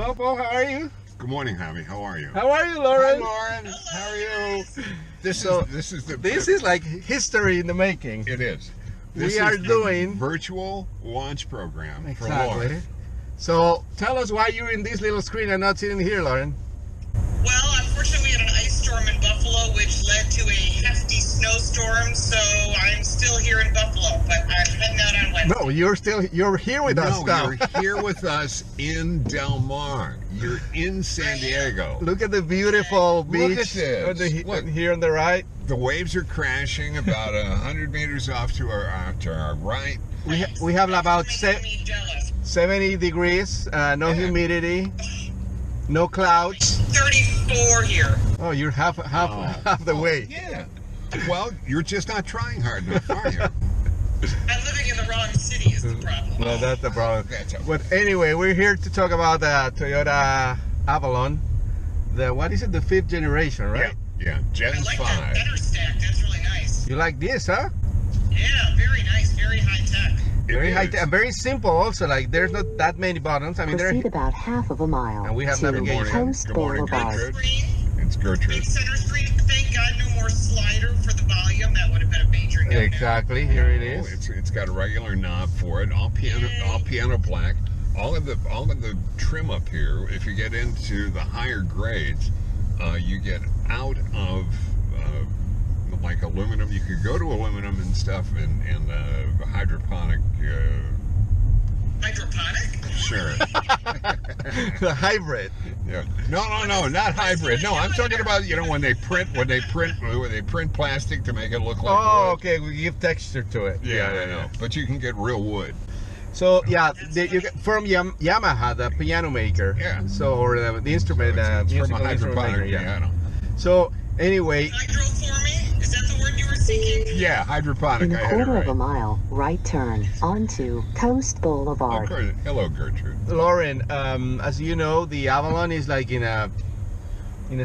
Well, Paul, how are you? Good morning, Javi. How are you? How are you, Lauren? Hi, Lauren. How are you? This is like history in the making. It is. We are doing virtual launch program for exactly. Lauren. So tell us why you're in this little screen and not sitting here, Lauren. Well, unfortunately, we had an ice storm in Buffalo, which led to a hefty snowstorm. So I'm still here in Buffalo, but I'm heading out on Wednesday. No, you're here with us now. You're here with us in Del Mar. You're in San Diego. Look at the beautiful beach. Look at this. Look, here on the right. The waves are crashing about 100 meters off to our right. We have about 70 degrees, no humidity, no clouds. 34 here. Oh, you're half the way. Yeah. Well, you're just not trying hard enough, are you? I'm living in the wrong city is the problem. No, that's the problem. That's okay. But anyway, we're here to talk about the Toyota Avalon. The the fifth generation, right? Yeah, Gen I like 5. that better stack. That's really nice. You like this, huh? Yeah, very nice, very high tech. Very high tech and very simple also. Like there's not that many buttons. I mean, proceed about half of a mile. And we have navigation. Coast Boulevard. It's Gertrude. Big center screen. Thank God, no more slider for the volume. That would have been a major no-no. Exactly. Here it is. It's got a regular knob for it. All piano black. All of the trim up here. If you get into the higher grades, you get out of like aluminum. You could go to aluminum and stuff, and hydroponic. Hydroponic? Sure. The hybrid. Yeah. No, not hybrid. No, I'm talking about when they print plastic to make it look like wood. Okay. We give texture to it. Yeah, I know. But you can get real wood. So yeah, you get from Yamaha, the piano maker. Yeah. So or the instrument. It's from a musical instrument hydroponic maker, piano. So anyway. Hydroforming? Is that the word you were seeking? Yeah, hydroponic. In I a had it quarter right. of a mile, right turn onto Coast Boulevard. Oh, hello, Gertrude. Lauren, as you know, the Avalon is like in a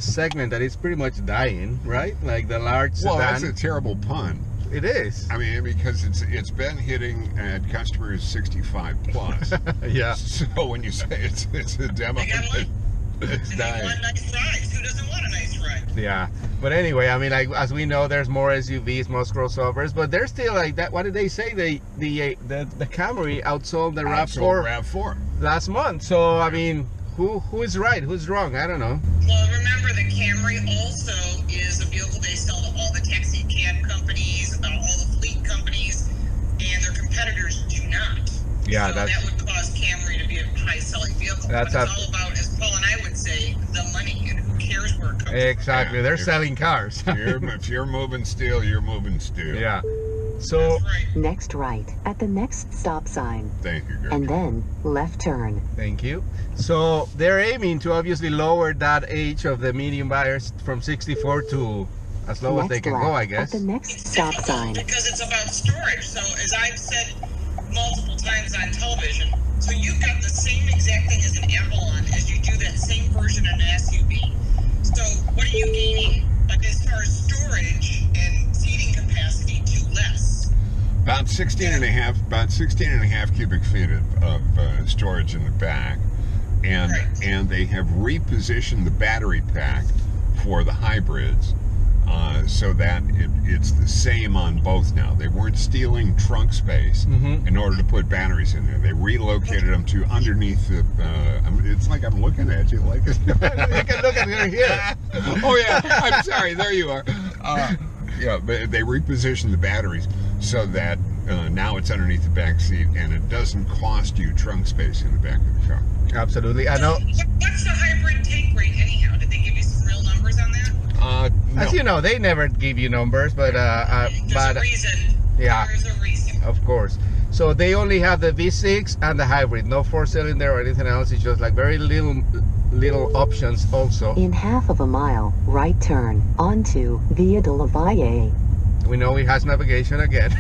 segment that is pretty much dying, right? Like the large sedan. Well, that's a terrible pun. It is. I mean, because it's been hitting at customers 65 plus. Yeah. So when you say it's a demo, it's dying. They want nice rides. Who doesn't want a nice ride? Yeah. But anyway, I mean, like as we know, there's more SUVs, most crossovers, but they're still like that. What did they say? The Camry outsold the RAV4 last month. So I mean, who is right? Who's wrong? I don't know. Well, remember the Camry also is a vehicle they sell to all the taxi cab companies, all the fleet companies, and their competitors do not. Yeah, so that would cause Camry to be a high-selling vehicle. That's but it's all about, as Paul and I would say, the money, and who cares where it comes exactly. Yeah, They're selling cars. if you're moving steel, you're moving steel. Yeah. from. So That's right. Next right at the next stop sign. Thank you, Gertrude. And then left turn. thank you. So they're aiming to obviously lower that age of the medium buyers from 64 to as low as they Next can left go, I at guess. the next It's stop difficult sign. because it's about storage. So as I've said multiple times on television, so you've got the same exact thing as an Avalon as you do that same version of an SUV. So what are you gaining as far as storage and seating capacity to less? About 16 and a half cubic feet of storage in the back, and Right. and they have repositioned the battery pack for the hybrids, so that it's the same on both now. They weren't stealing trunk space in order to put batteries in there. They relocated them to underneath the. It's like I'm looking at you like. You can look at it here. Oh yeah, I'm sorry. There you are. Yeah, but they repositioned the batteries so that now it's underneath the back seat, and it doesn't cost you trunk space in the back of the car. Absolutely. I know. What's the hybrid take rate anyhow? Did they give you some real numbers on that? No. As you know, they never give you numbers, but There's a reason. yeah. There's a reason. Of course. So they only have the V6 and the hybrid, no 4-cylinder or anything else. It's just like very little options also. In half of a mile, right turn onto Via de la Valle. We know it has navigation again.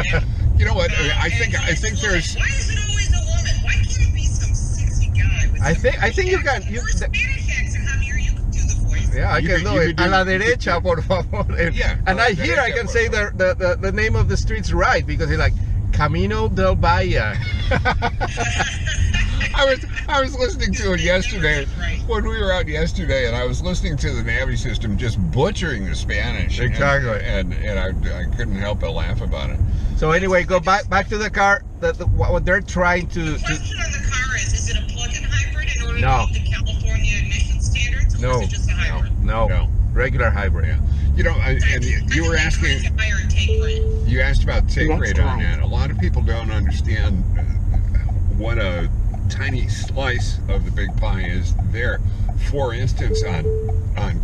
Yeah. You know what? I think there's. Why is it always a woman? Why can't it be some sexy guy? With I some think you can. Or Spanish accent, Javier, you can do the voice. Yeah, I You can could- do you it. could do- A la you could derecha, do- por favor. Yeah, And a la I hear I derecha, can por say the name of the streets right because it's like Camino del Valle. I was listening to it yesterday when we were out yesterday, and I was listening to the Navi system just butchering the Spanish. Exactly. And I couldn't help but laugh about it. So anyway, go back to the car. What they're trying to. The question on the car is it a plug-in hybrid in order No. to meet the California emission standards, or No. is it just a hybrid? No. Regular hybrid. Yeah. You know, and you were asking. Higher take rate. You asked about take Next rate on slide. that. A lot of people don't understand what a tiny slice of the big pie is there. For instance, on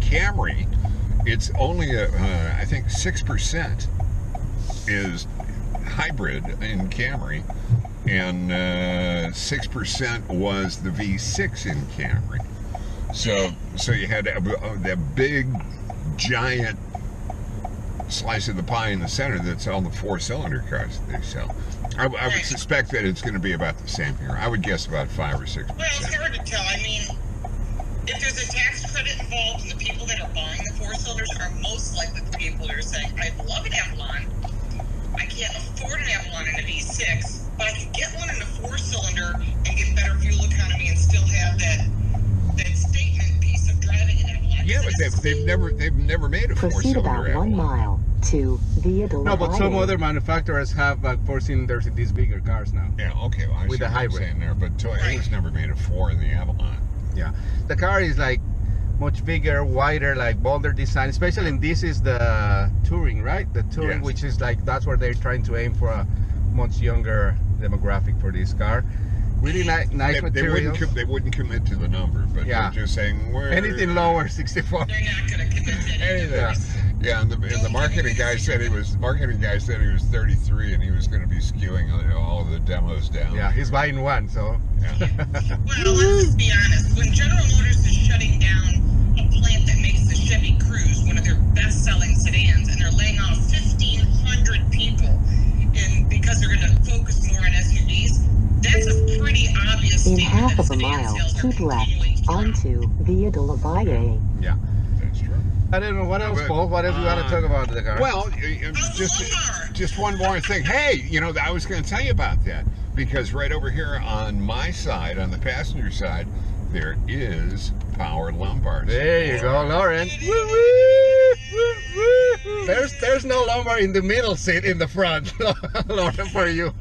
Camry, it's only I think 6% is hybrid in Camry, and 6% was the V6 in Camry. So you had that big giant slice of the pie in the center that's all the 4-cylinder cars that they sell. I would suspect that it's going to be about the same here. I would guess about 5 or 6%. Well, it's hard to tell. I mean, if there's a tax credit involved, and the people that are buying the 4-cylinders are most likely the people that are saying, I love an Avalon, I can't afford an Avalon in a V6, but I can get one in a 4-cylinder and get better fuel economy and still have that statement piece of driving an Avalon. Yeah, but they've never made a Proceed 4-cylinder about 1 Avalon. mile to Via de la No, but some Valle. other manufacturers have 4-cylinders in these bigger cars now. Yeah, okay. Well, I With see the what you're hybrid. saying there, but Toyota's never made a 4 in the Avalon. Yeah, the car is like much bigger, wider, like bolder design. Especially in this is the touring, right? The touring, Yes. which is like that's where they're trying to aim for a much younger demographic for this car. Really nice materials. They wouldn't commit to the number, but Yeah. they're just saying Anything lower, 64. They're not going to commit to anything. Anything. Yeah, and the marketing guy said he was 33 and he was going to be skewing all of the demos down. Yeah, he's buying one, so. Yeah. Well, let's just be honest. When General Motors is shutting down a plant that makes the Chevy Cruze, one of their best-selling sedans, and they're laying off 1,500 people because they're going to focus more on SUVs, that's a pretty obvious In statement half that of a sedan mile, sales are keep left continuing to drop. onto Via de la Valle. Yeah. That's true. I don't know what else, but, Paul. What else you want to talk about the car? Well, just one more thing. Hey, I was going to tell you about that because right over here on my side, on the passenger side, there is power lumbars. There you go, Lauren. There's no lumbar in the middle seat in the front, Lauren, for you.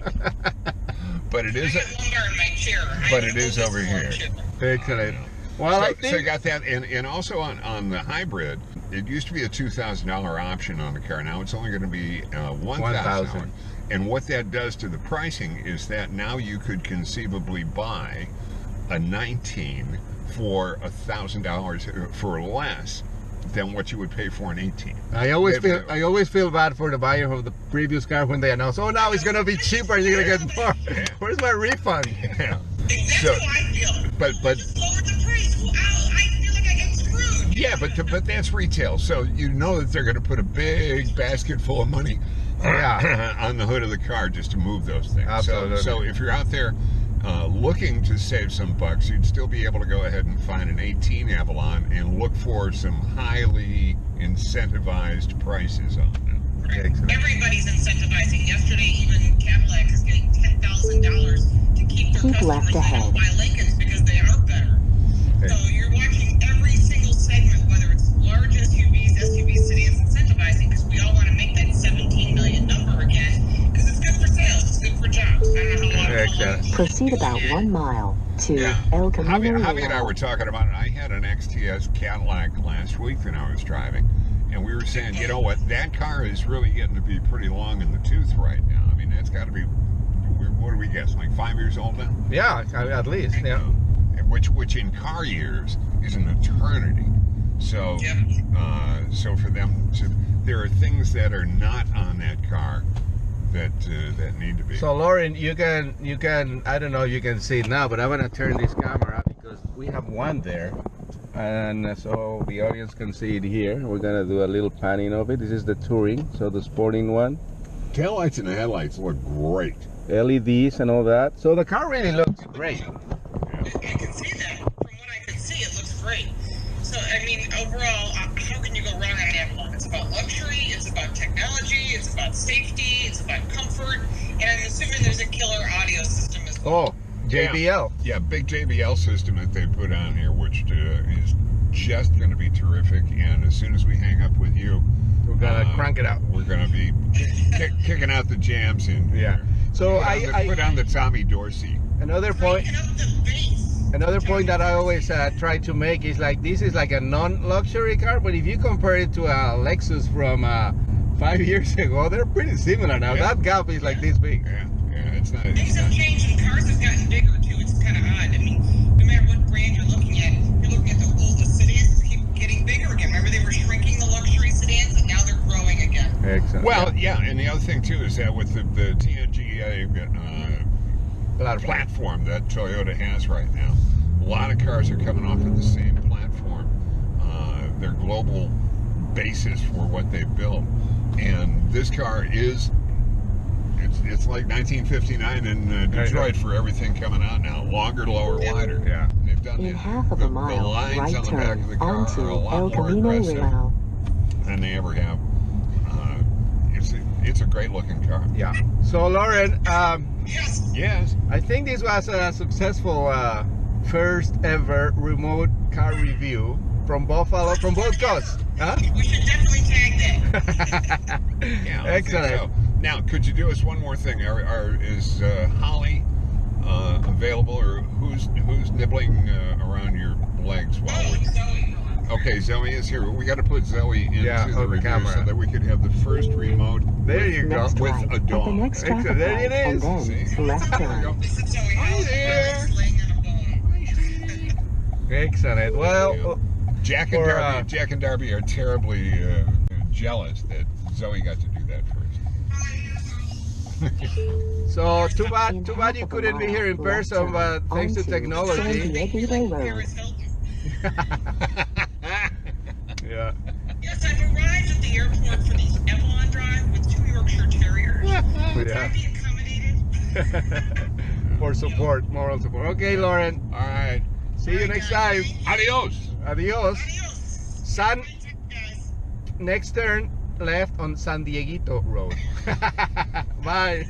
But it is. I got lumbar in my chair. But it is over here. Excellent. Well, I So think you got that, and also on the hybrid, it used to be a $2,000 option on the car. Now it's only going to be $1,000. And what that does to the pricing is that now you could conceivably buy a 19 for $1,000 for less than what you would pay for an 18. I always feel bad for the buyer of the previous car when they announce, oh, now it's gonna be cheaper, you're gonna get more. Yeah. Where's my refund? Yeah. That's So, how I feel. but Just lower the price. Well, I feel like I get screwed. yeah, but that's retail, so you know that they're going to put a big basket full of money on the hood of the car just to move those things. Absolutely. So if you're out there looking to save some bucks, you'd still be able to go ahead and find an 18 Avalon and look for some highly incentivized prices on them. Excellent. Everybody's incentivizing. Yesterday, even Cadillac is getting $10,000 to keep their Keep customers left that ahead. don't buy Lincolns because they are better. Okay. So you're watching every single segment, whether it's large SUVs, sedans, incentivizing because we all want to make that 17 million number again because it's good for sales, it's good for jobs. I don't know how long. Excellent. Proceed about 1 mile to El Camino Javi and I Real. were talking about it. I had an XTS Cadillac last week when I was driving, and we were saying, you know what, that car is really getting to be pretty long in the tooth right now. I mean, that's got to be, what do we guess, like 5 years old now? Yeah, at least. Yeah. Which in car years is an eternity. So, so for them to, there are things that are not on that car that need to be. So Lauren, you can I don't know if you can see it now, but I'm gonna turn this camera because we have one there, and so the audience can see it here. We're gonna do a little panning of it. This is the touring, so the sporting one. Taillights and headlights look great. LEDs and all that. So the car really looks great. I can see that. From what I can see, it looks great. So, I mean, overall, how can you go wrong on an Avalon? It's about luxury, it's about technology, it's about safety, it's about comfort, and I'm assuming there's a killer audio system as well. Oh, JBL. Yeah, big JBL system that they put on here, which is just going to be terrific. And as soon as we hang up with you, we're gonna crank it out. We're gonna be kicking out the jams in. Yeah. So put on the Tommy Dorsey. Another point that I always try to make is like, this is like a non-luxury car, but if you compare it to a Lexus from 5 years ago, they're pretty similar now. Yeah. That gap is like this big. Yeah, it's not. Things have changed and cars have gotten bigger too. It's kind of odd. I mean, no matter what brand you're looking at the sedans keep getting bigger again. Remember, they were shrinking the luxury sedans, and now they're growing again. Excellent. Well, yeah, and the other thing too is that with the TNGA platform that Toyota has right now, a lot of cars are coming off of the same platform. Their global basis for what they built, and this car is. It's like 1959 in Detroit for everything coming out now. Longer, lower, wider. Yeah. And they've done In half of a mile, the lines right on the back of the turn car onto are a lot El more Camino aggressive Real. than they ever have. It's a great looking car. Yeah. So Lauren, Yes. I think this was a successful first ever remote car review from Buffalo, from both coasts. Huh? We should definitely tag that. Yeah. I think Excellent. so. Now, could you do us one more thing? Is Holly available, or who's nibbling around your legs while we're? Okay, Zoe is here. We got to put Zoe into the review camera so that we could have the first remote. There you go. Next With right a at the dog. next traffic Excellent. There it light, and is. then See? left There we go. turn. This is Zoe. Hi there. Laying on a bone. Excellent. Well, Jack and for, Darby. Jack and Darby are terribly jealous that Zoe got to do that first. so too bad you couldn't be here in person, but thanks to technology. San Diego Road. Paris Hilton. Yeah. Yes, I've arrived at the airport for the Avalon drive with 2 Yorkshire Terriers. Can I Yeah. be accommodated? For support, moral support. Okay, Lauren. All right. See you next time. Adios. Adios. Adios. Guys. Next turn left on San Dieguito Road. Bye.